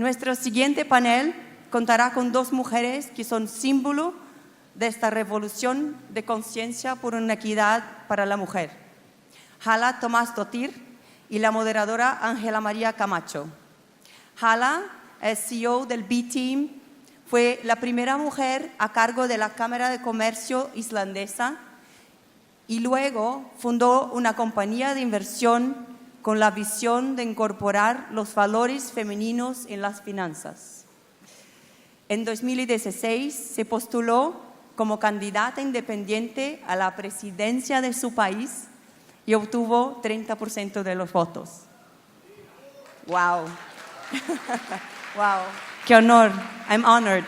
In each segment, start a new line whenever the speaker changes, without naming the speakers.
Nuestro siguiente panel contará con dos mujeres que son símbolo de esta revolución de conciencia por una equidad para la mujer. Halla Tómasdóttir y la moderadora Angela María Camacho. Halla es CEO del B-Team, fue la primera mujer a cargo de la Cámara de Comercio islandesa y luego fundó una compañía de inversión con la visión de incorporar los valores femeninos en las finanzas. En 2016 se postuló como candidata independiente a la presidencia de su país y obtuvo 30% de los votos. ¡Wow! ¡Wow! ¡Qué honor! I'm honored.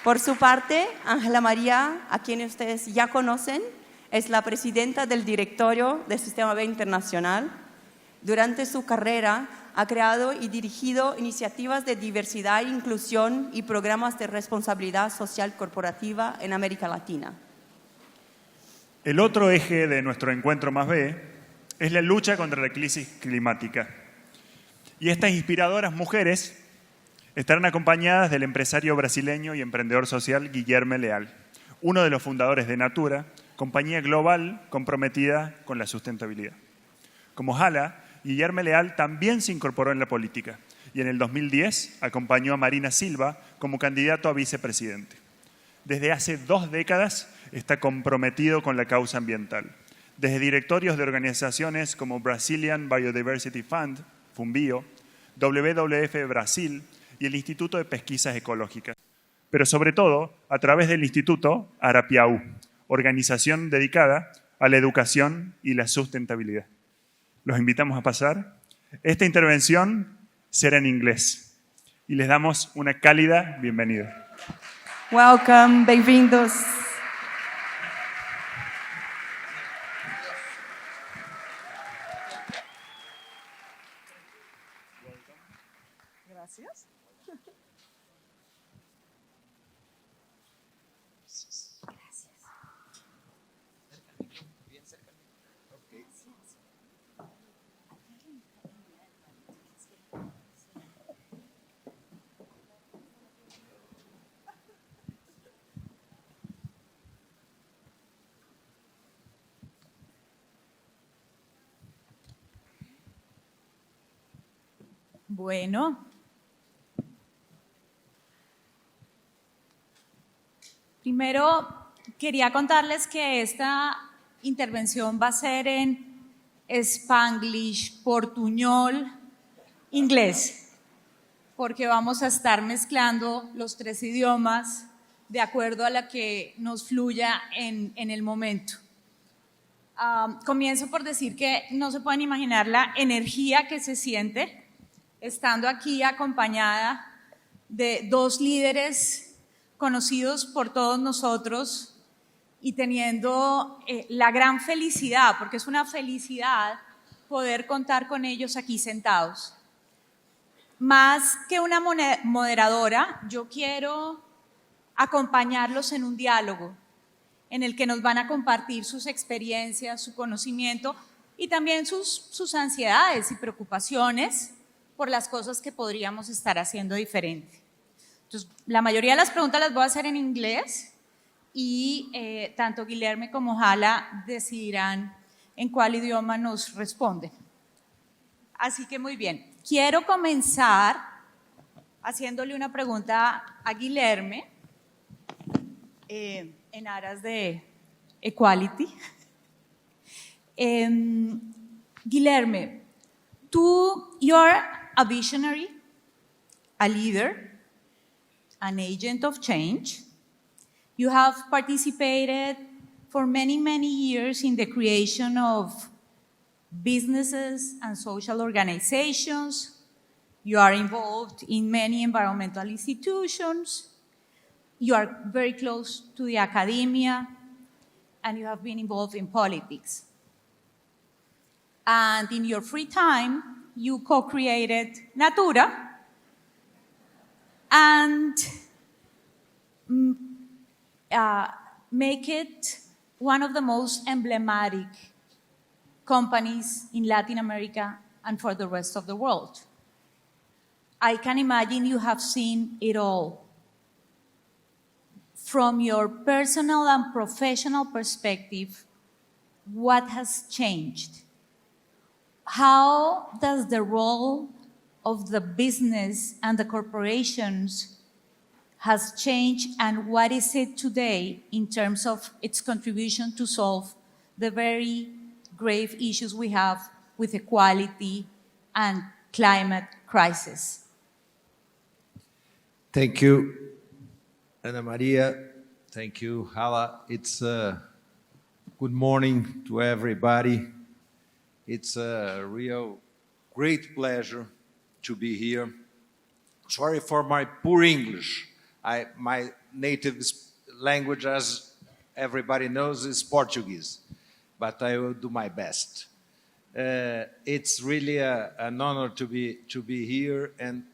Por su parte, Angela María, a quien ustedes ya conocen, es la presidenta del directorio del Sistema B Internacional. Durante su carrera ha creado y dirigido iniciativas de diversidad e inclusión y programas de responsabilidad social corporativa en América Latina.
El otro eje de nuestro encuentro+b es la lucha contra la crisis climática. Y estas inspiradoras mujeres estarán acompañadas del empresario brasileño y emprendedor social Guilherme Leal, uno de los fundadores de Natura, compañía global comprometida con la sustentabilidad. Como Halla, Guilherme Leal también se incorporó en la política y en el 2010 acompañó a Marina Silva como candidato a vicepresidente. Desde hace 2 décadas está comprometido con la causa ambiental. Desde directorios de organizaciones como Brazilian Biodiversity Fund, FUNBIO, WWF Brasil y el Instituto de Pesquisas Ecológicas. Pero sobre todo a través del Instituto Arapiaú, organización dedicada a la educación y la sustentabilidad. Los invitamos a pasar. Esta intervención será en inglés y les damos una cálida bienvenida.
Welcome, bem-vindos.
Gracias. Bueno, primero quería contarles que esta intervención va a ser en Spanglish, portuñol, inglés, porque vamos a estar mezclando los 3 idiomas de acuerdo a la que nos fluya en el momento. Comienzo por decir que no se pueden imaginar la energía que se siente estando aquí acompañada de 2 líderes conocidos por todos nosotros y teniendo la gran felicidad, porque es una felicidad poder contar con ellos aquí sentados. Más que una moderadora, yo quiero acompañarlos en un diálogo en el que nos van a compartir sus experiencias, su conocimiento y también sus ansiedades y preocupaciones por las cosas que podríamos estar haciendo diferente. Entonces, la mayoría de las preguntas las voy a hacer en inglés y tanto Guilherme como Halla decidirán en cuál idioma nos responden. Así que muy bien, quiero comenzar haciéndole una pregunta a Guilherme en aras de equality. Guilherme, you're a visionary, a leader, an agent of change. You have participated for many, many years in the creation of businesses and social organizations. You are involved in many environmental institutions. You are very close to the academia, and you have been involved in politics. And in your free time, you co-created Natura and make it one of the most emblematic companies in Latin America and for the rest of the world. I can imagine you have seen it all. From your personal and professional perspective, what has changed? How does the role of the business and the corporations has changed, and what is it today in terms of its contribution to solve the very grave issues we have with equality and climate crisis?
Thank you, Ana Maria. Thank you, Halla. It's good morning to everybody. It's a real great pleasure to be here. Sorry for my poor English. My native language, as everybody knows, is Portuguese, but I will do my best. It's really an honor to be here, and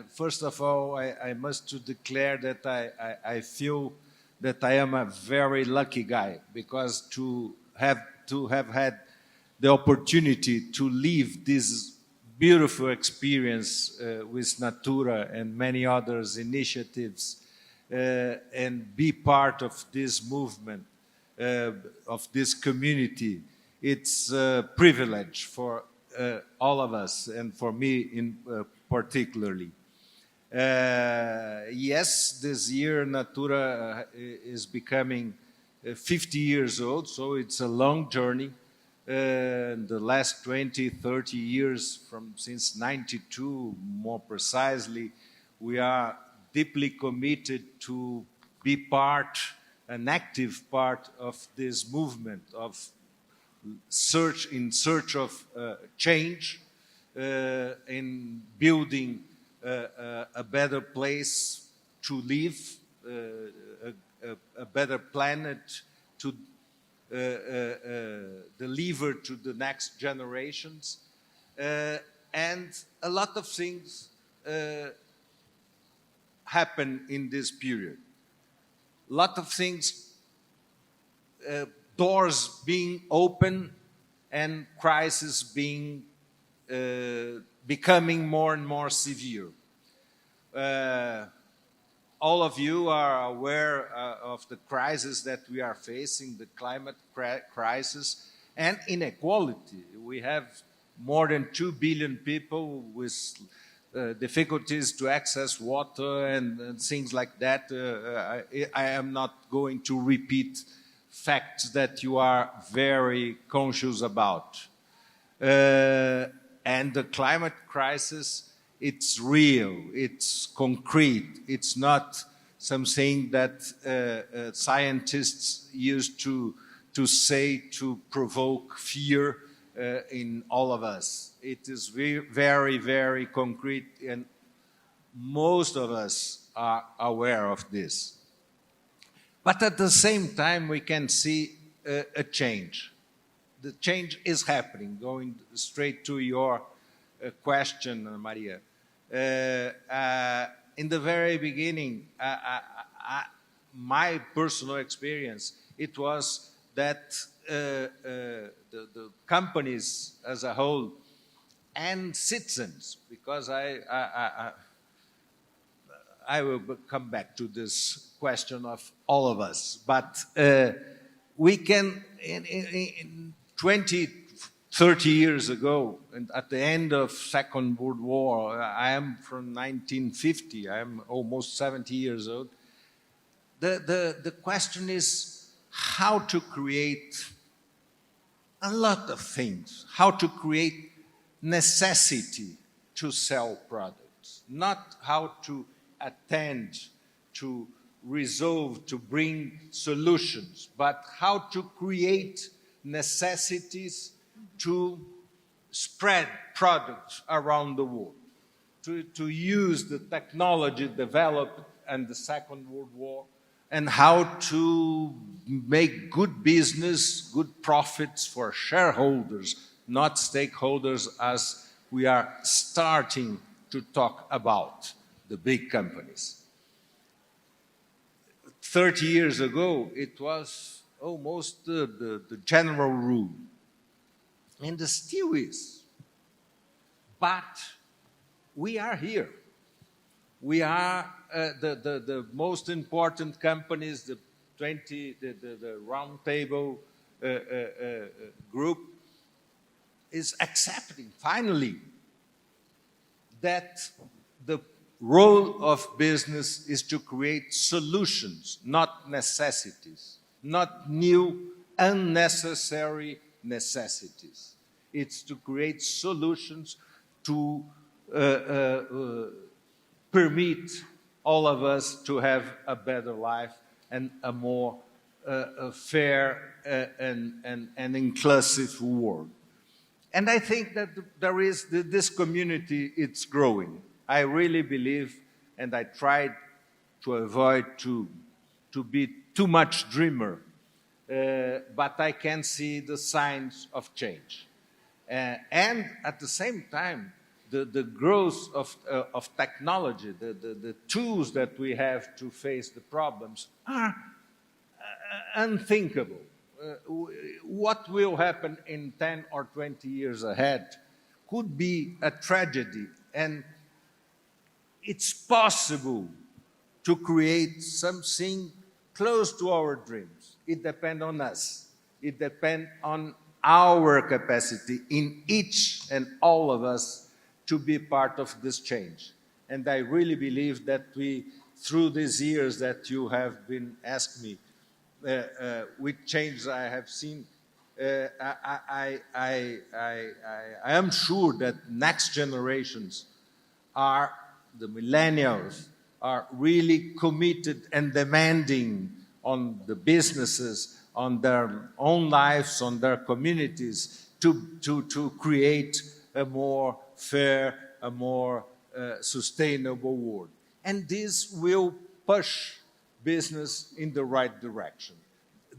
first of all, I must declare that I feel that I am a very lucky guy, because to have had the opportunity to live this beautiful experience with Natura and many others initiatives and be part of this movement, of this community. It's a privilege for all of us, and for me in particularly. Yes, this year Natura is becoming 50 years old, so it's a long journey. The last 20, 30 years, since 92 more precisely, we are deeply committed to be an active part of this movement of in search of change, in building a better place to live, a better planet to deliver to the next generations. And a lot of things happen in this period. A lot of things, doors being open and crises being becoming more and more severe. All of you are aware of the crisis that we are facing, the climate crisis and inequality. We have more than 2 billion people with difficulties to access water and things like that. I am not going to repeat facts that you are very conscious about. And the climate crisis, it's real, it's concrete, it's not something that scientists used to say to provoke fear in all of us. It is very, very concrete, and most of us are aware of this. But at the same time, we can see a change. The change is happening, going straight to your question, Maria. In the very beginning, my personal experience, it was that the companies as a whole and citizens, because I will come back to this question of all of us, but we can, in 20, 30 years ago, and at the end of Second World War, I am from 1950, I am almost 70 years old, the question is how to create a lot of things, how to create necessity to sell products, not how to attend, to resolve, to bring solutions, but how to create necessities to spread products around the world, to use the technology developed in the Second World War, and how to make good business, good profits for shareholders, not stakeholders, as we are starting to talk about the big companies. 30 years ago, it was almost the general rule, and it still is. But we are here. We are the most important companies, the round table group is accepting, finally, that the role of business is to create solutions, not necessities, not new, unnecessary necessities. It's to create solutions to permit all of us to have a better life and a more fair and inclusive world. And I think that there is this community, it's growing. I really believe, and I tried to avoid to be too much dreamer, but I can see the signs of change. And at the same time, the growth of technology, the tools that we have to face the problems are unthinkable. What will happen in 10 or 20 years ahead could be a tragedy, and it's possible to create something close to our dreams. It depends on us. It depends on our capacity in each and all of us to be part of this change. And I really believe that we, through these years that you have been asking me, with changes I have seen, I am sure that next generations are, the millennials, are really committed and demanding on the businesses, on their own lives, on their communities, to create a more fair, a more sustainable world. And this will push business in the right direction.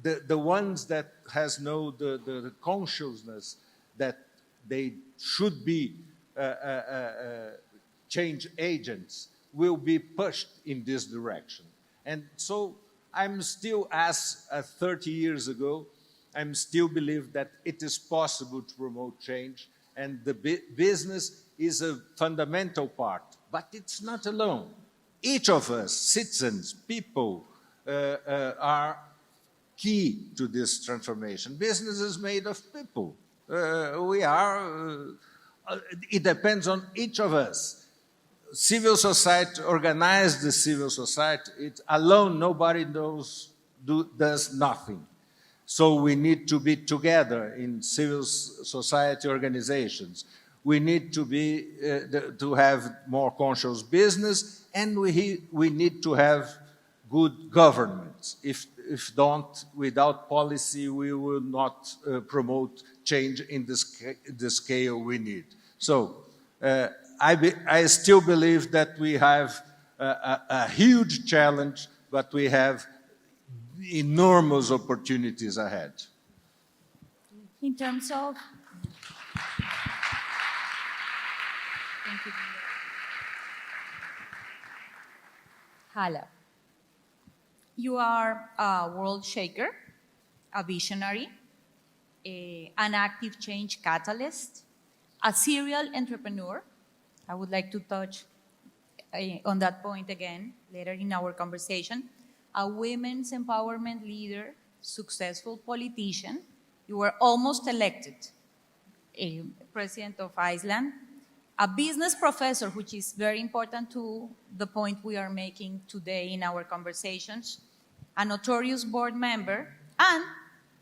The ones that has the consciousness that they should be change agents will be pushed in this direction. And so I'm still, as 30 years ago, I'm still believe that it is possible to promote change, and the business is a fundamental part, but it's not alone. Each of us, citizens, people, are key to this transformation. Business is made of people. It depends on each of us. Civil society, organize the civil society, it alone, nobody does nothing. So we need to be together in civil society organizations. We need to be to have more conscious business, and we need to have good government. If don't, without policy, we will not promote change in the scale we need. So I still believe that we have a huge challenge, but we have enormous opportunities ahead.
In terms of... Thank you. Halla, you are a world shaker, a visionary, an active change catalyst, a serial entrepreneur. I would like to touch on that point again later in our conversation. A women's empowerment leader, successful politician. You were almost elected President of Iceland. A business professor, which is very important to the point we are making today in our conversations. A notorious board member, and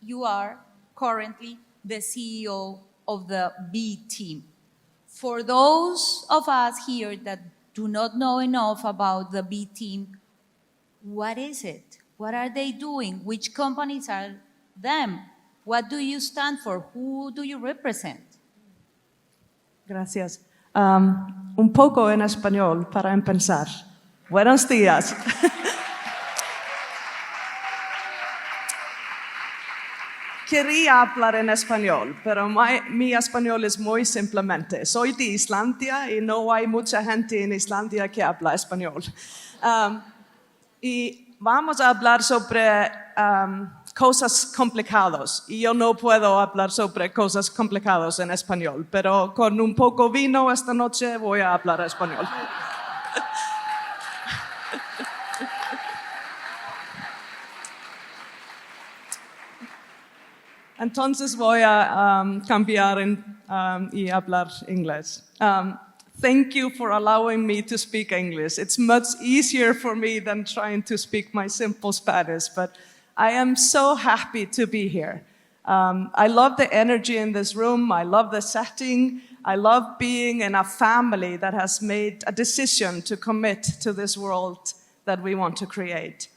you are currently the CEO of the B team. For those of us here that do not know enough about the B team, what is it? What are they doing? Which companies are them? What do you stand for? Who do you represent?
Gracias. Un poco en español para empezar. Buenos días. Quería hablar en español, pero mi español es muy simplemente. Soy de Islandia y no hay mucha gente en Islandia que habla español. Y vamos a hablar sobre cosas complicadas. Y yo no puedo hablar sobre cosas complicadas en español, pero con un poco vino esta noche voy a hablar español. Entonces voy a cambiar y hablar inglés. Thank you for allowing me to speak English. It's much easier for me than trying to speak my simple Spanish, but I am so happy to be here. I love the energy in this room. I love the setting. I love being in a family that has made a decision to commit to this world that we want to create.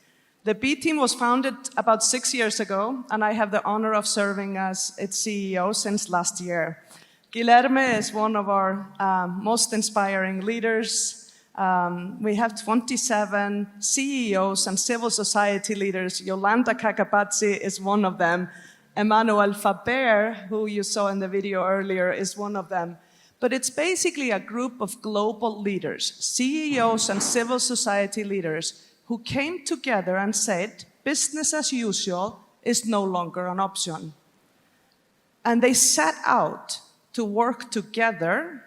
The B team was founded about 6 years ago, and I have the honor of serving as its CEO since last year. Guilherme is one of our most inspiring leaders. We have 27 CEOs and civil society leaders. Yolanda Kakapatsi is one of them. Emmanuel Faber, who you saw in the video earlier, is one of them. But it's basically a group of global leaders, CEOs and civil society leaders, who came together and said, business as usual is no longer an option. And they set out to work together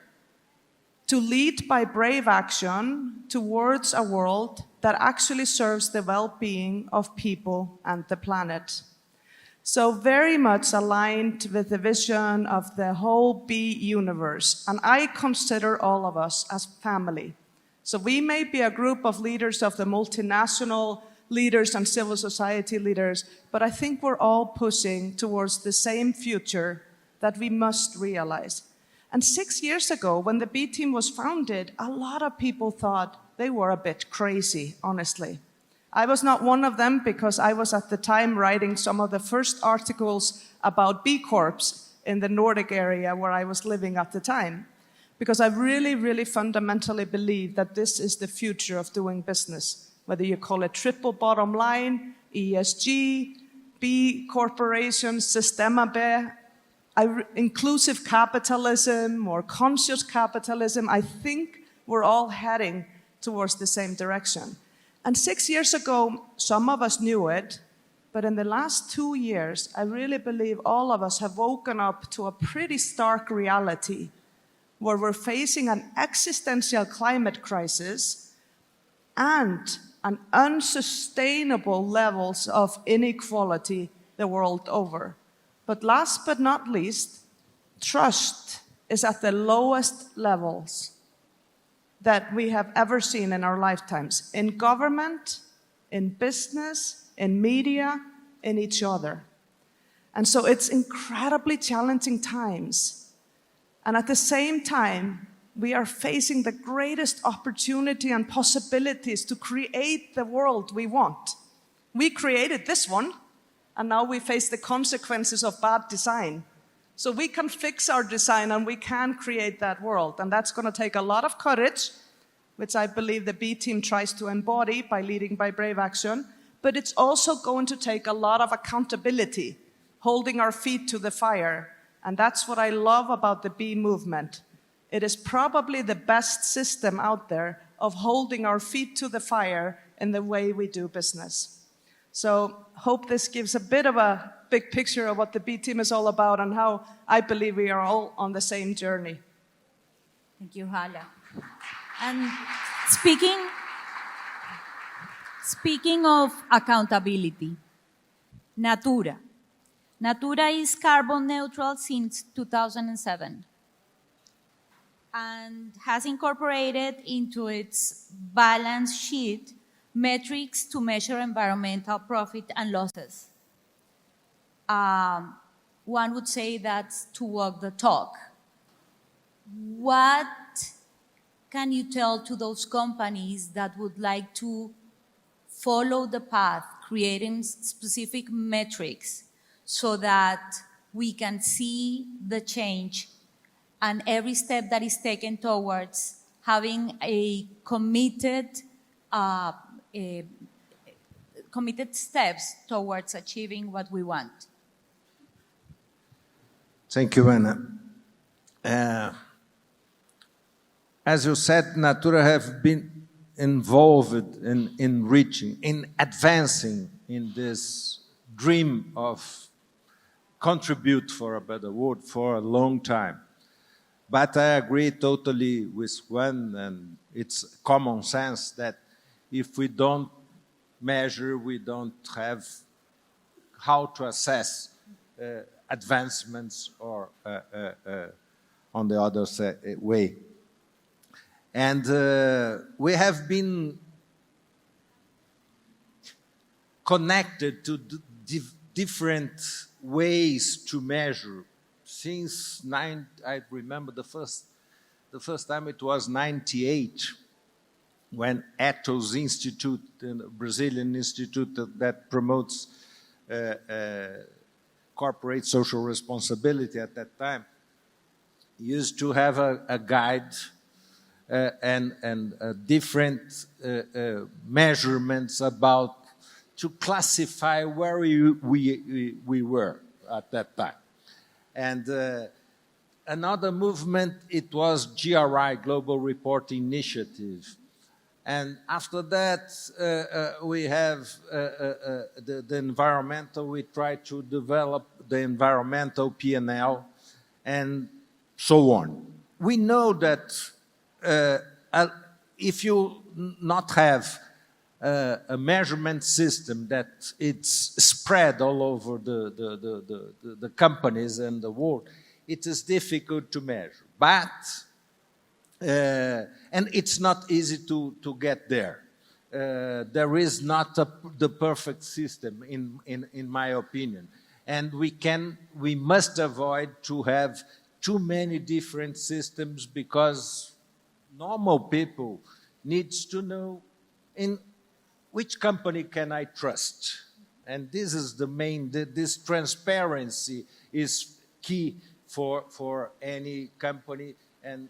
to lead by brave action towards a world that actually serves the well-being of people and the planet. So very much aligned with the vision of the whole B universe. And I consider all of us as family. So we may be a group of leaders of the multinational leaders and civil society leaders, but I think we're all pushing towards the same future that we must realize. And 6 years ago, when the B team was founded, a lot of people thought they were a bit crazy, honestly. I was not one of them because I was at the time writing some of the first articles about B Corps in the Nordic area where I was living at the time. Because I really, really fundamentally believe that this is the future of doing business. Whether you call it triple bottom line, ESG, B corporations, Sistema B, inclusive capitalism or conscious capitalism, I think we're all heading towards the same direction. And 6 years ago, some of us knew it, but in the last 2 years, I really believe all of us have woken up to a pretty stark reality where we're facing an existential climate crisis and an unsustainable levels of inequality the world over. But last but not least, trust is at the lowest levels that we have ever seen in our lifetimes, in government, in business, in media, in each other. And so it's incredibly challenging times. And at the same time, we are facing the greatest opportunity and possibilities to create the world we want. We created this one, and now we face the consequences of bad design. So we can fix our design and we can create that world. And that's going to take a lot of courage, which I believe the B team tries to embody by leading by brave action. But it's also going to take a lot of accountability, holding our feet to the fire. And that's what I love about the B movement. It is probably the best system out there of holding our feet to the fire in the way we do business. So hope this gives a bit of a big picture of what the B team is all about and how I believe we are all on the same journey.
Thank you, Halla. And speaking of accountability, Natura. Natura is carbon neutral since 2007 and has incorporated into its balance sheet metrics to measure environmental profit and losses. One would say that's to walk the talk. What can you tell to those companies that would like to follow the path, creating specific metrics so that we can see the change and every step that is taken towards having a committed steps towards achieving what we want?
Thank you, Anna. As you said, Natura have been involved in enriching, in advancing in this dream of contribute for a better world for a long time. But I agree totally with Juan, and it's common sense that if we don't measure, we don't have how to assess advancements or on the other way. And we have been connected to different ways to measure since I remember the first time it was 98 when Ethos Institute, the Brazilian institute that promotes corporate social responsibility at that time, used to have a guide and different measurements about to classify where we were at that time. And another movement, it was GRI, Global Reporting Initiative. And after that, we have the environmental, we try to develop the environmental P&L and so on. We know that if you not have a measurement system that it's spread all over the companies and the world, it is difficult to measure. But, and it's not easy to get there. There is not the perfect system, in my opinion. And we must avoid to have too many different systems because normal people needs to know in which company can I trust? And this is the main, this transparency is key for any company and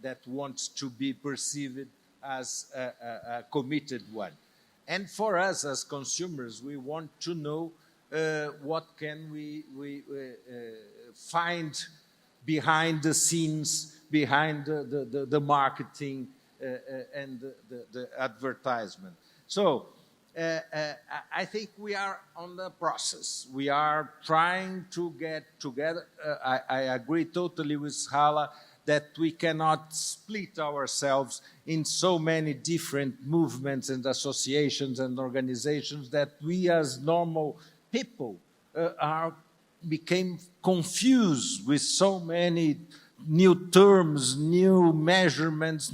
that wants to be perceived as a committed one. And for us as consumers, we want to know what can we find behind the scenes, behind the marketing, and the advertisement. So I think we are on the process. We are trying to get together. I agree totally with Halla that we cannot split ourselves in so many different movements and associations and organizations that we as normal people became confused with so many new terms, new measurements,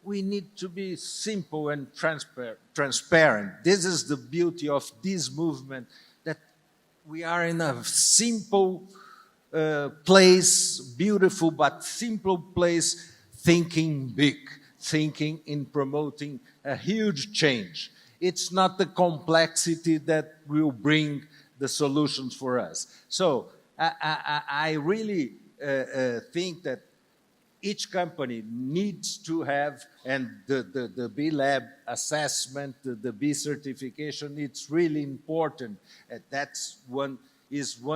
we need to be simple and transparent. This is the beauty of this movement, that we are in a simple place, beautiful but simple place, thinking big, thinking in promoting a huge change. It's not the complexity that will bring the solutions for us. So I really think that each company needs to have, and the B Lab assessment, the B certification, it's really important. That's one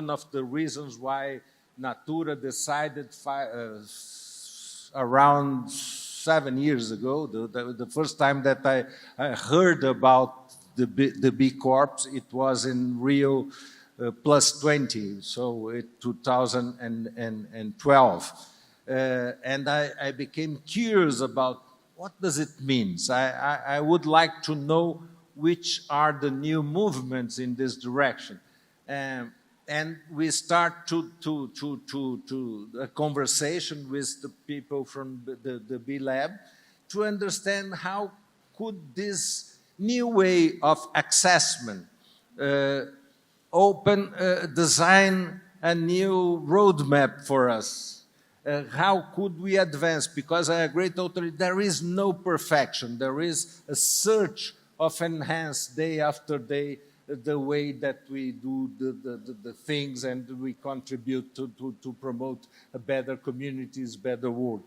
of the reasons why Natura decided around 7 years ago, the first time that I heard about the B Corps, it was in Rio +20, so in 2012. And I became curious about what does it mean. I would like to know which are the new movements in this direction. And we start a conversation with the people from the B Lab to understand how could this new way of assessment design a new roadmap for us. How could we advance? Because I agree totally, there is no perfection. There is a search of enhance day after day the way that we do the things and we contribute to promote a better communities, better world.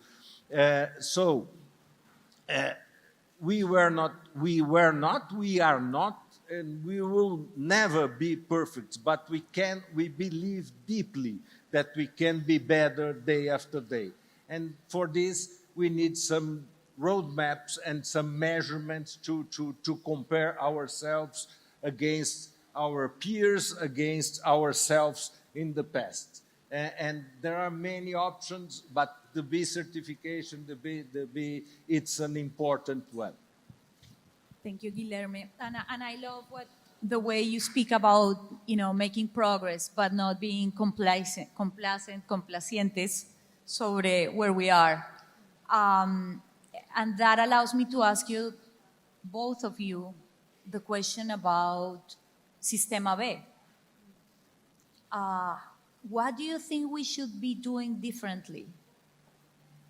We are not, and we will never be perfect, but we believe deeply that we can be better day after day. And for this, we need some roadmaps and some measurements to compare ourselves against our peers, against ourselves in the past. And there are many options, but the B certification, the B, it's an important one.
Thank you, Guilherme. And I love the way you speak about, making progress, but not being complacientes sobre where we are. And that allows me to ask you, both of you, the question about Sistema B. What do you think we should be doing differently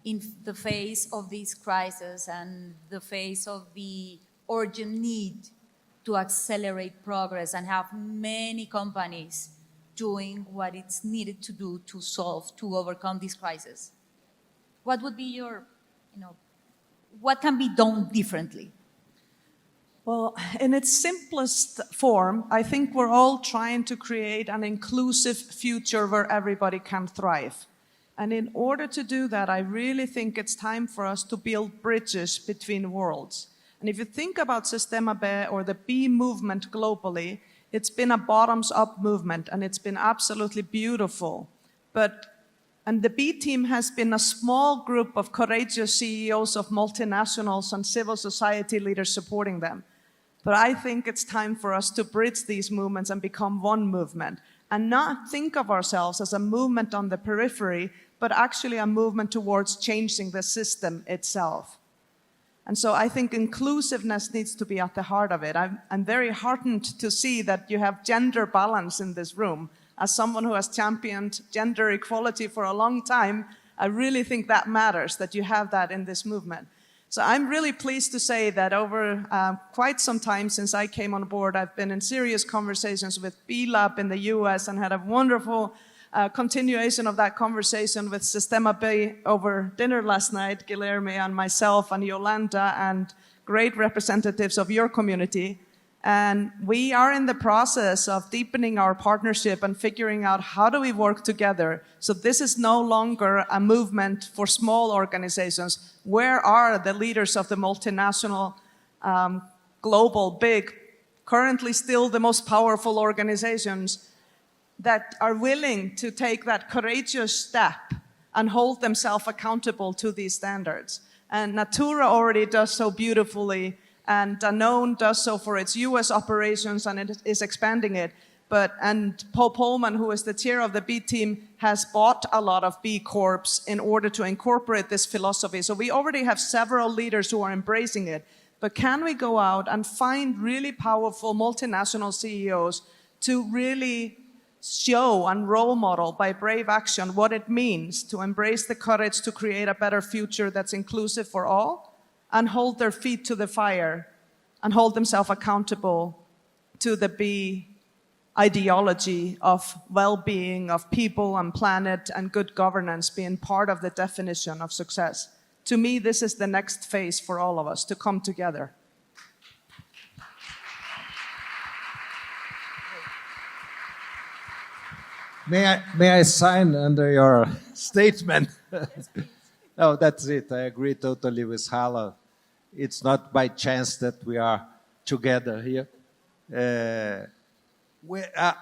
in the face of this crisis and the face of the urgent need to accelerate progress and have many companies doing what it's needed to do to overcome this crisis? What would be your, what can be done differently?
Well, in its simplest form, I think we're all trying to create an inclusive future where everybody can thrive. And in order to do that, I really think it's time for us to build bridges between worlds. And if you think about Sistema B or the B movement globally, it's been a bottoms-up movement, and it's been absolutely beautiful. And the B team has been a small group of courageous CEOs of multinationals and civil society leaders supporting them. But I think it's time for us to bridge these movements and become one movement, and not think of ourselves as a movement on the periphery, but actually a movement towards changing the system itself. And so I think inclusiveness needs to be at the heart of it. I'm very heartened to see that you have gender balance in this room. As someone who has championed gender equality for a long time, I really think that matters, that you have that in this movement. So I'm really pleased to say that over quite some time since I came on board, I've been in serious conversations with B-Lab in the US and had a wonderful continuation of that conversation with Sistema B over dinner last night, Guilherme and myself and Yolanda and great representatives of your community. And we are in the process of deepening our partnership and figuring out how do we work together. So this is no longer a movement for small organizations. Where are the leaders of the multinational, global, big, currently still the most powerful organizations that are willing to take that courageous step and hold themselves accountable to these standards? And Natura already does so beautifully, and Danone does so for its US operations, and it is expanding it. And Paul Pullman, who is the chair of the B team, has bought a lot of B Corps in order to incorporate this philosophy. So we already have several leaders who are embracing it. But can we go out and find really powerful multinational CEOs to really show and role model by brave action what it means to embrace the courage to create a better future that's inclusive for all, and hold their feet to the fire and hold themselves accountable to the B ideology of well-being of people and planet and good governance being part of the definition of success? To me, this is the next phase for all of us to come together.
May I sign under your statement? No, that's it. I agree totally with Halla. It's not by chance that we are together here.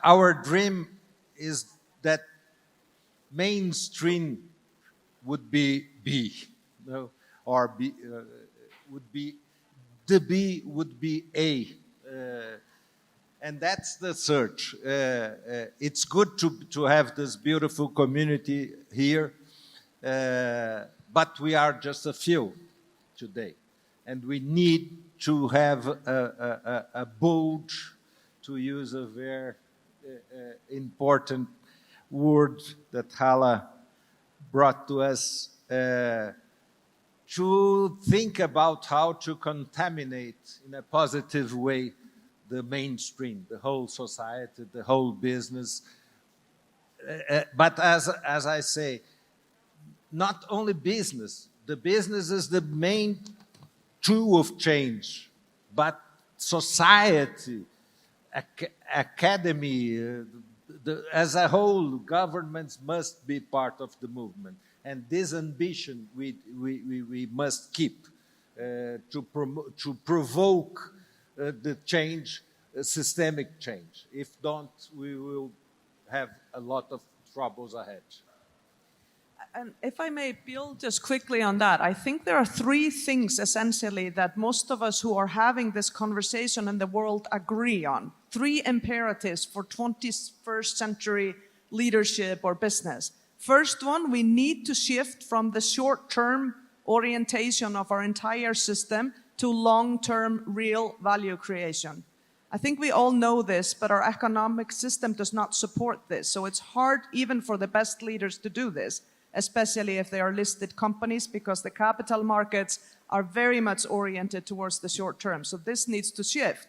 Our dream is that mainstream would be B, or B would be the B would be A, and that's the search. It's good to have this beautiful community here, but we are just a few today. And we need to have a bold, to use a very important word that Halla brought to us, to think about how to contaminate in a positive way the mainstream, the whole society, the whole business. But as I say, not only business. The business is the main tool of change, but society, academy, as a whole, governments must be part of the movement. And this ambition we must keep to provoke the change, systemic change. If don't, we will have a lot of troubles ahead.
And if I may build just quickly on that, I think there are three things essentially that most of us who are having this conversation in the world agree on. 3 imperatives for 21st century leadership or business. First one, we need to shift from the short-term orientation of our entire system to long-term real value creation. I think we all know this, but our economic system does not support this. So it's hard even for the best leaders to do this, especially if they are listed companies, because the capital markets are very much oriented towards the short term. So this needs to shift.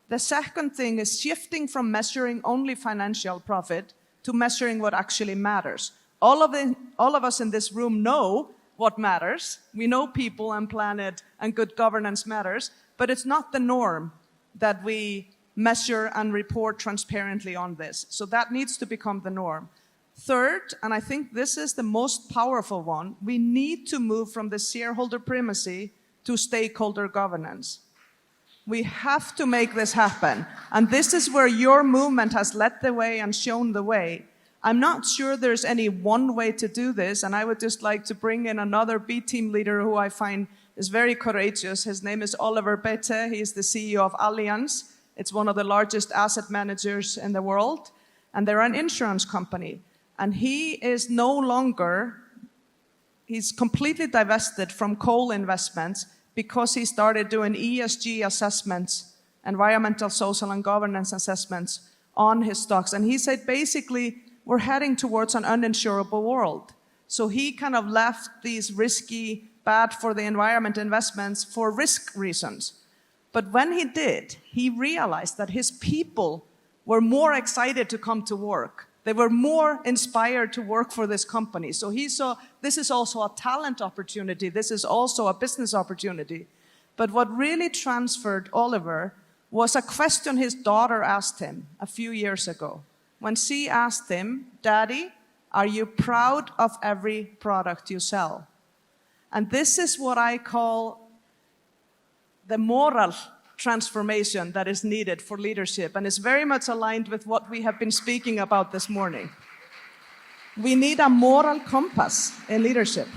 The second thing is shifting from measuring only financial profit to measuring what actually matters. All of us in this room know what matters. We know people and planet and good governance matters, but it's not the norm that we measure and report transparently on this. So that needs to become the norm. Third, and I think this is the most powerful one, we need to move from the shareholder primacy to stakeholder governance. We have to make this happen. And this is where your movement has led the way and shown the way. I'm not sure there's any one way to do this, and I would just like to bring in another B team leader who I find is very courageous. His name is Oliver Bete. He is the CEO of Allianz. It's one of the largest asset managers in the world, and they're an insurance company. And he is no longer, he's completely divested from coal investments because he started doing ESG assessments, environmental, social, and governance assessments on his stocks. And he said, basically, we're heading towards an uninsurable world. So he kind of left these risky, bad for the environment investments for risk reasons. But when he did, he realized that his people were more excited to come to work. They were more inspired to work for this company. So he saw this is also a talent opportunity. This is also a business opportunity. But what really transferred Oliver was a question his daughter asked him a few years ago. When she asked him, "Daddy, are you proud of every product you sell?" And this is what I call the moral transformation that is needed for leadership, and is very much aligned with what we have been speaking about this morning. We need a moral compass in leadership.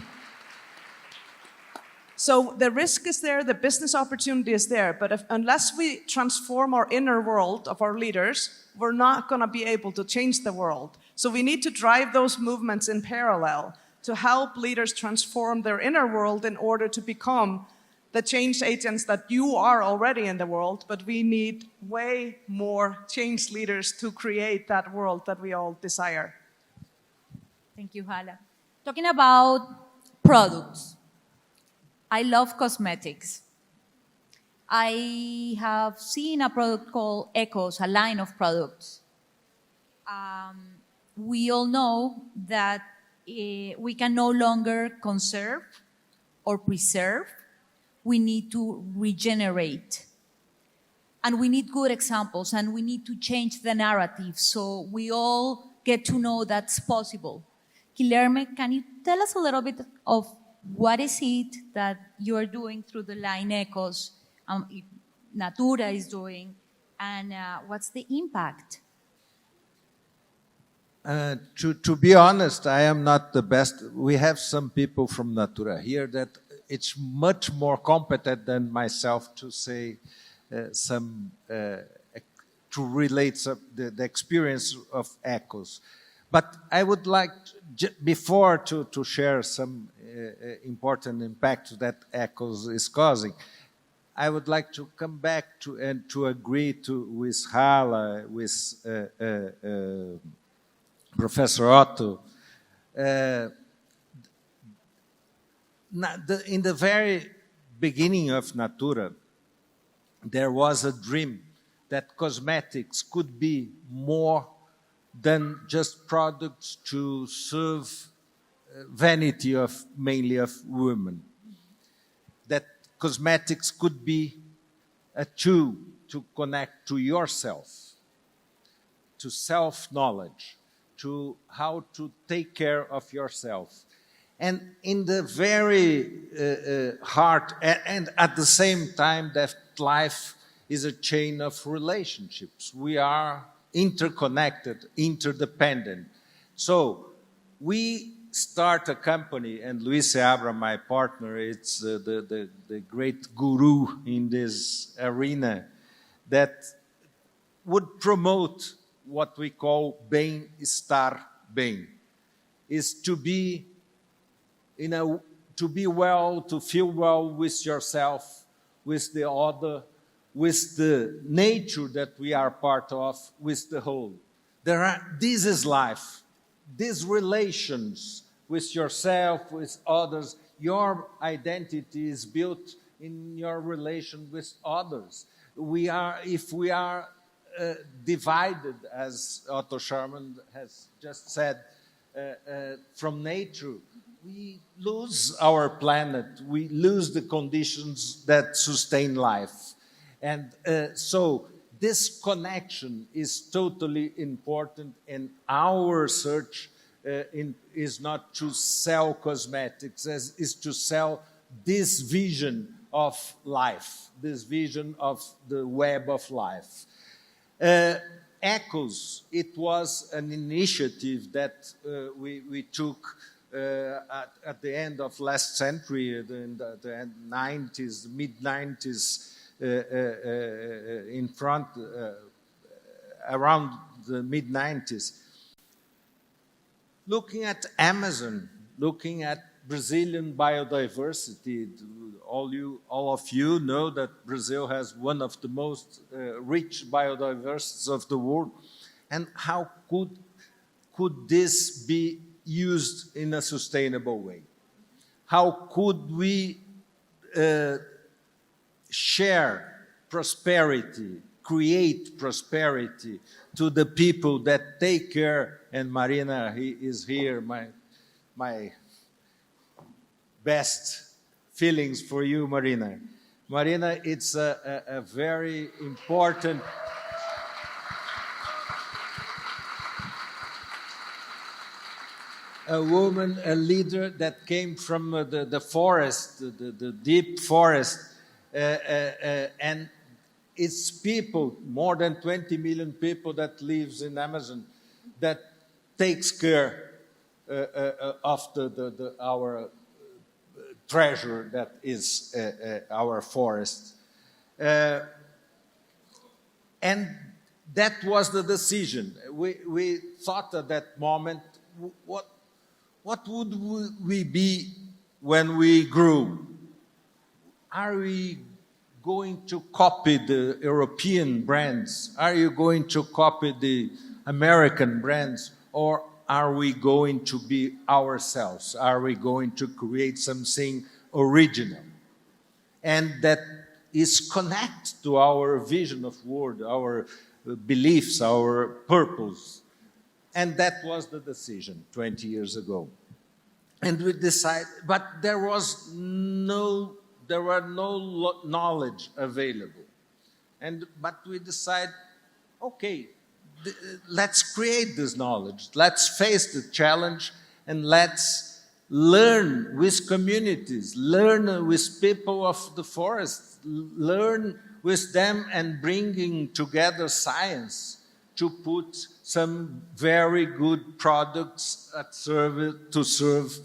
So the risk is there, the business opportunity is there, but unless we transform our inner world of our leaders, we're not going to be able to change the world. So we need to drive those movements in parallel to help leaders transform their inner world in order to become the change agents that you are already in the world, but we need way more change leaders to create that world that we all desire.
Thank you, Halla. Talking about products, I love cosmetics. I have seen a product called Ecos, a line of products. We all know that we can no longer conserve or preserve. We need to regenerate. And we need good examples, and we need to change the narrative so we all get to know that's possible. Guilherme, can you tell us a little bit of what is it that you are doing through the line Ecos, Natura is doing, and what's the impact?
To be honest, I am not the best. We have some people from Natura here that it's much more competent than myself to say to relate the experience of Ecos. But I would like, before to share some important impact that Ecos is causing, I would like to come back to agree with Halla, with Professor Otto. In the very beginning of Natura, there was a dream that cosmetics could be more than just products to serve vanity mainly of women. That cosmetics could be a tool to connect to yourself, to self-knowledge, to how to take care of yourself. And in the very heart, and at the same time, that life is a chain of relationships. We are interconnected, interdependent. So we start a company, and Luis Seabra, my partner, it's the great guru in this arena, that would promote what we call bem-estar bem, is to be to be well, to feel well with yourself, with the other, with the nature that we are part of, with the whole. This is life. These relations with yourself, with others, your identity is built in your relation with others. If we are divided, as Otto Sherman has just said, from nature, we lose our planet, we lose the conditions that sustain life. And so this connection is totally important, and our search is not to sell cosmetics, is to sell this vision of life, this vision of the web of life. Echoes, it was an initiative that we took at the end of last century, in the 90s, mid-90s, in front, around the mid-90s. Looking at Amazon, looking at Brazilian biodiversity, all of you know that Brazil has one of the most rich biodiversities of the world. And how could this be used in a sustainable way? How could we share prosperity, create prosperity to the people that take care? And Marina, he is here, my best feelings for you, Marina. Marina, it's a very important a woman, a leader that came from the forest, the deep forest, and it's people, more than 20 million people that lives in Amazon, that takes care of our treasure that is our forest. And that was the decision. We thought at that moment, what would we be when we grew? Are we going to copy the European brands? Are you going to copy the American brands? Or are we going to be ourselves? Are we going to create something original? And that is connected to our vision of world, our beliefs, our purpose. And that was the decision 20 years ago. And we decided, but there were no knowledge available. But we decided, okay, let's create this knowledge. Let's face the challenge, and let's learn with communities, learn with people of the forest, learn with them, and bringing together science to put some very good products to serve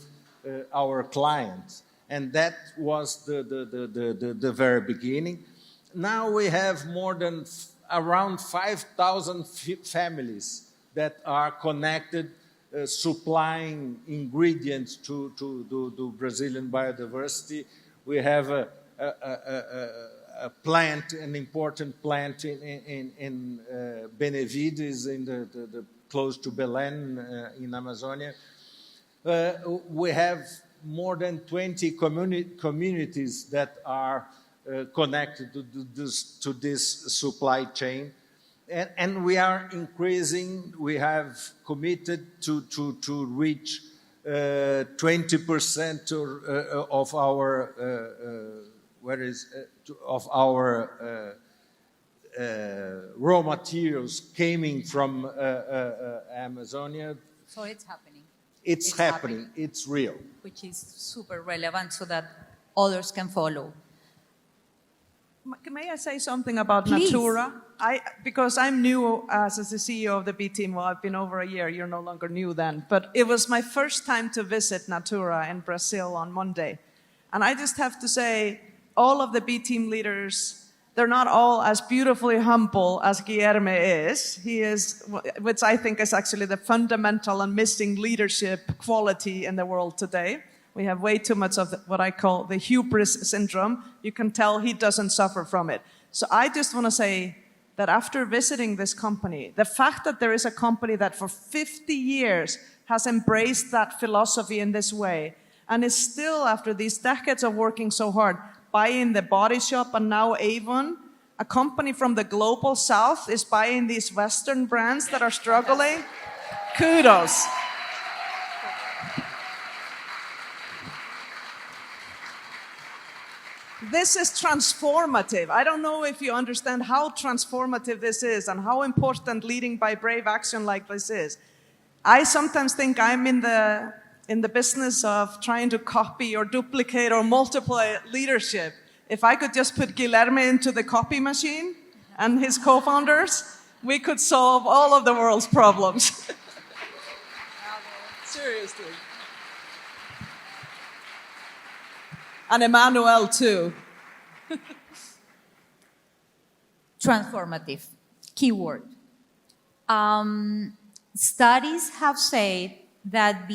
our clients. And that was the very beginning. Now we have more than around 5,000 families that are connected, supplying ingredients to Brazilian biodiversity. We have a plant, an important plant in Benevides, close to Belém, in Amazonia. We have more than 20 communities that are connected to this supply chain. And we are increasing, we have committed to reach 20% of our raw materials coming from Amazonia.
So it's happening.
It's happening. It's real.
Which is super relevant so that others can follow.
May I say something about
Please.
Natura? Because I'm new as the CEO of the B team. Well, I've been over a year. You're no longer new then. But it was my first time to visit Natura in Brazil on Monday. And I just have to say, all of the B team leaders They're not all as beautifully humble as Guilherme is. He is, which I think is actually the fundamental and missing leadership quality in the world today. We have way too much of what I call the hubris syndrome. You can tell he doesn't suffer from it. So I just want to say that after visiting this company, the fact that there is a company that for 50 years has embraced that philosophy in this way and is still, after these decades of working so hard, buying the Body Shop and now Avon, a company from the global south is buying these Western brands that are struggling. Kudos. This is transformative. I don't know if you understand how transformative this is and how important leading by brave action like this is. I sometimes think I'm in the business of trying to copy or duplicate or multiply leadership. If I could just put Guilherme into the copy machine and his co-founders, we could solve all of the world's problems. Seriously. And Emmanuel too.
Transformative, keyword. Studies have said that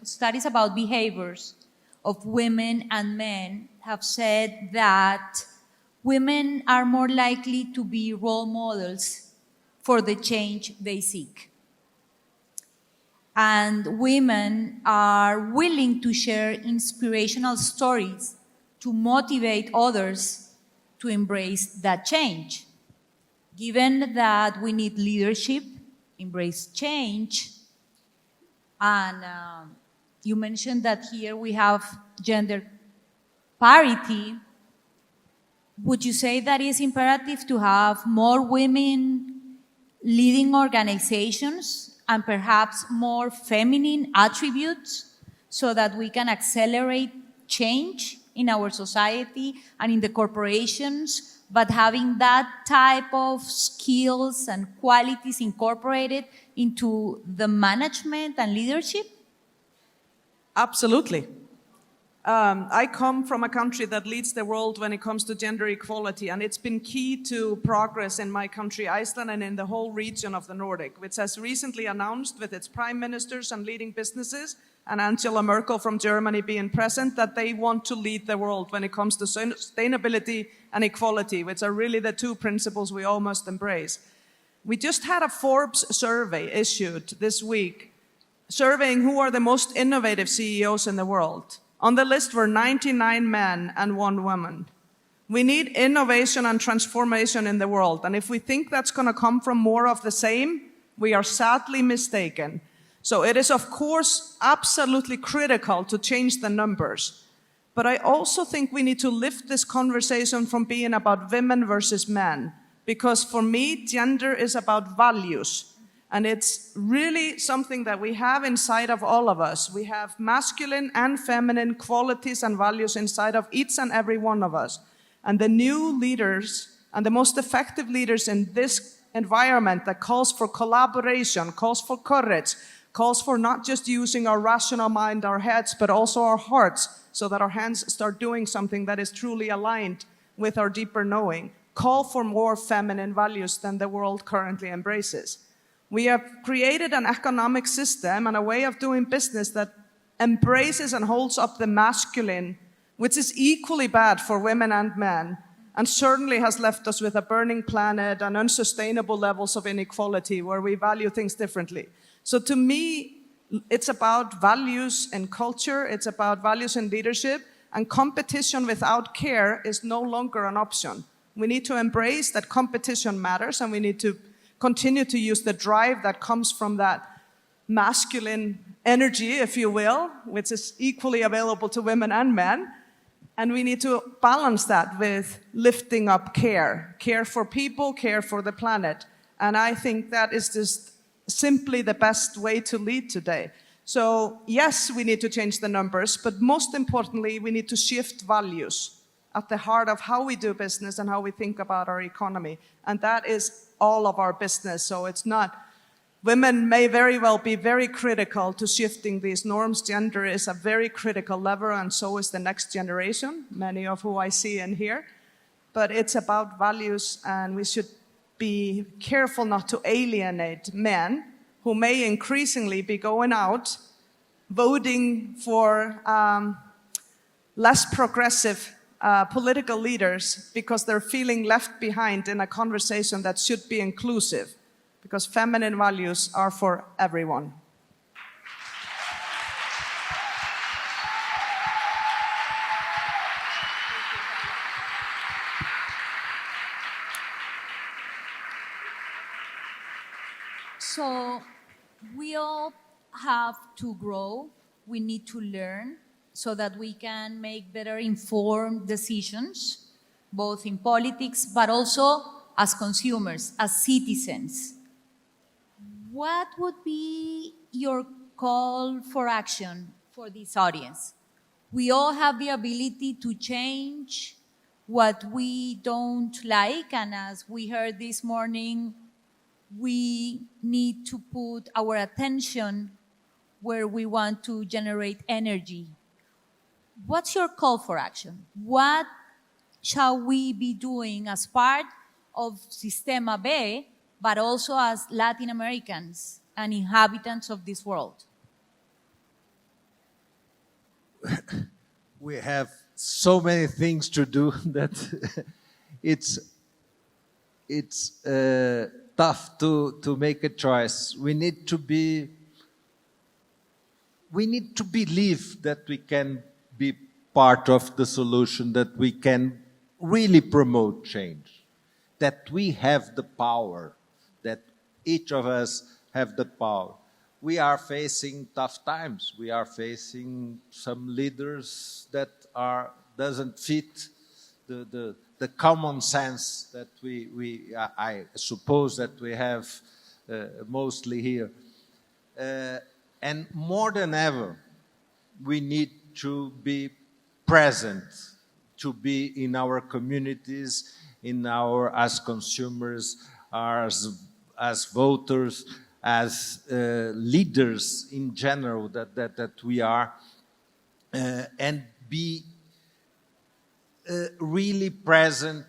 studies about behaviors of women and men have said that women are more likely to be role models for the change they seek. And women are willing to share inspirational stories to motivate others to embrace that change. Given that we need leadership, embrace change, and you mentioned that here we have gender parity. Would you say that it's imperative to have more women leading organizations and perhaps more feminine attributes so that we can accelerate change in our society and in the corporations, but having that type of skills and qualities incorporated into the management and leadership?
Absolutely. I come from a country that leads the world when it comes to gender equality, and it's been key to progress in my country, Iceland, and in the whole region of the Nordic, which has recently announced with its prime ministers and leading businesses, and Angela Merkel from Germany being present, that they want to lead the world when it comes to sustainability and equality, which are really the two principles we all must embrace. We just had a Forbes survey issued this week, surveying who are the most innovative CEOs in the world. On the list were 99 men and 1 woman. We need innovation and transformation in the world, and if we think that's going to come from more of the same, we are sadly mistaken. So it is, of course, absolutely critical to change the numbers. But I also think we need to lift this conversation from being about women versus men, because for me, gender is about values. And it's really something that we have inside of all of us. We have masculine and feminine qualities and values inside of each and every one of us. And the new leaders and the most effective leaders in this environment that calls for collaboration, calls for courage, calls for not just using our rational mind, our heads, but also our hearts, so that our hands start doing something that is truly aligned with our deeper knowing. Call for more feminine values than the world currently embraces. We have created an economic system and a way of doing business that embraces and holds up the masculine, which is equally bad for women and men, and certainly has left us with a burning planet and unsustainable levels of inequality where we value things differently. So to me, it's about values in culture, it's about values in leadership, and competition without care is no longer an option. We need to embrace that competition matters, and we need to continue to use the drive that comes from that masculine energy, if you will, which is equally available to women and men. And we need to balance that with lifting up care. Care for people, care for the planet. And I think that is just simply the best way to lead today. So yes, we need to change the numbers, but most importantly, we need to shift values at the heart of how we do business and how we think about our economy. And that is all of our business. So it's not, women may very well be very critical to shifting these norms. Gender is a very critical lever, and so is the next generation, many of who I see in here. but it's about values, and we should be careful not to alienate men who may increasingly be going out voting for less progressive political leaders because they're feeling left behind in a conversation that should be inclusive, because feminine values are for everyone.
So we all have to grow. We need to learn so that we can make better informed decisions, both in politics, but also as consumers, as citizens. What would be your call for action for this audience? We all have the ability to change what we don't like, and as we heard this morning, we need to put our attention where we want to generate energy. What's your call for action? What shall we be doing as part of Sistema B, but also as Latin Americans and inhabitants of this world?
We have so many things to do that it's tough to make a choice. We need to believe that we can be part of the solution, that we can really promote change, that we have the power, that each of us have the power. We are facing tough times. We are facing some leaders that doesn't fit the common sense that I suppose that we have mostly here. And more than ever, we need to be present, to be in our communities, as consumers, as voters, as leaders in general that we are, and be really present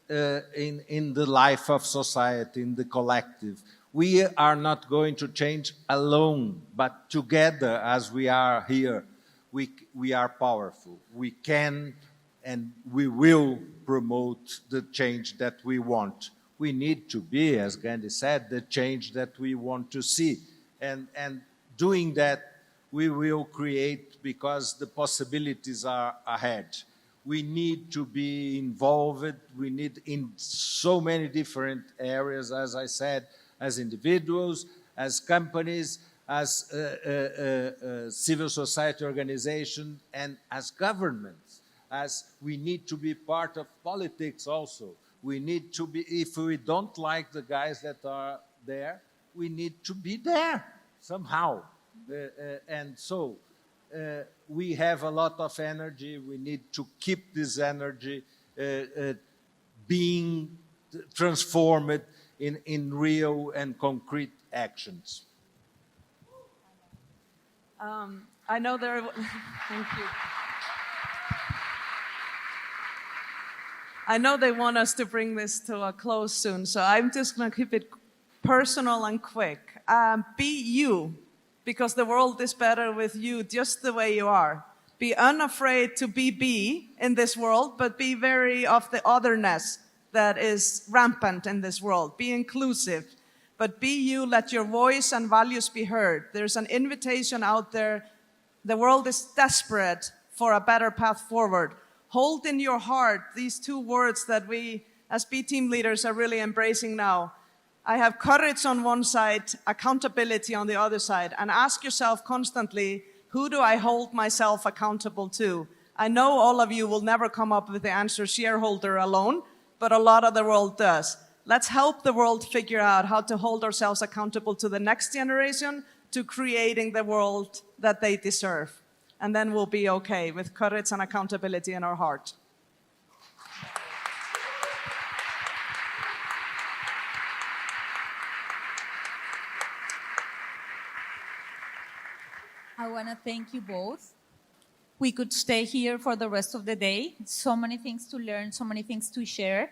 in the life of society, in the collective. We are not going to change alone, but together, as we are here, we are powerful. We can and we will promote the change that we want. We need to be, as Gandhi said, the change that we want to see. And doing that, we will create, because the possibilities are ahead. We need to be involved. We need in so many different areas, as I said, as individuals, as companies, as civil society organizations, and as governments. As we need to be part of politics also. We need to be, if we don't like the guys that are there, we need to be there somehow. And so we have a lot of energy. We need to keep this energy being transformed in real and concrete actions.
I know there. Thank you. I know they want us to bring this to a close soon, so I'm just going to keep it personal and quick. Be you, because the world is better with you just the way you are. Be unafraid to be in this world, but be wary of the otherness that is rampant in this world. Be inclusive, but be you. Let your voice and values be heard. There's an invitation out there. The world is desperate for a better path forward. Hold in your heart these two words that we, as B team leaders, are really embracing now. I have courage on one side, accountability on the other side, and ask yourself constantly, who do I hold myself accountable to? I know all of you will never come up with the answer shareholder alone, but a lot of the world does. Let's help the world figure out how to hold ourselves accountable to the next generation, to creating the world that they deserve. And then we'll be okay with courage and accountability in our heart.
I want to thank you both. we could stay here for the rest of the day. So many things to learn, so many things to share.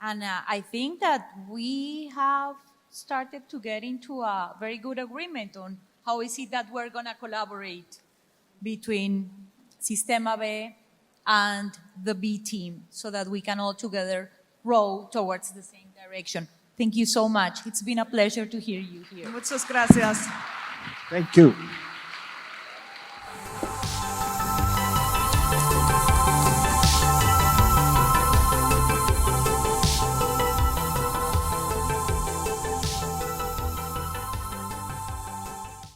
And I think that we have started to get into a very good agreement on how is it that we're going to collaborate between Sistema B and the B team so that we can all together row towards the same direction. Thank you so much. It's been a pleasure to hear you here.
Muchas gracias.
Thank you.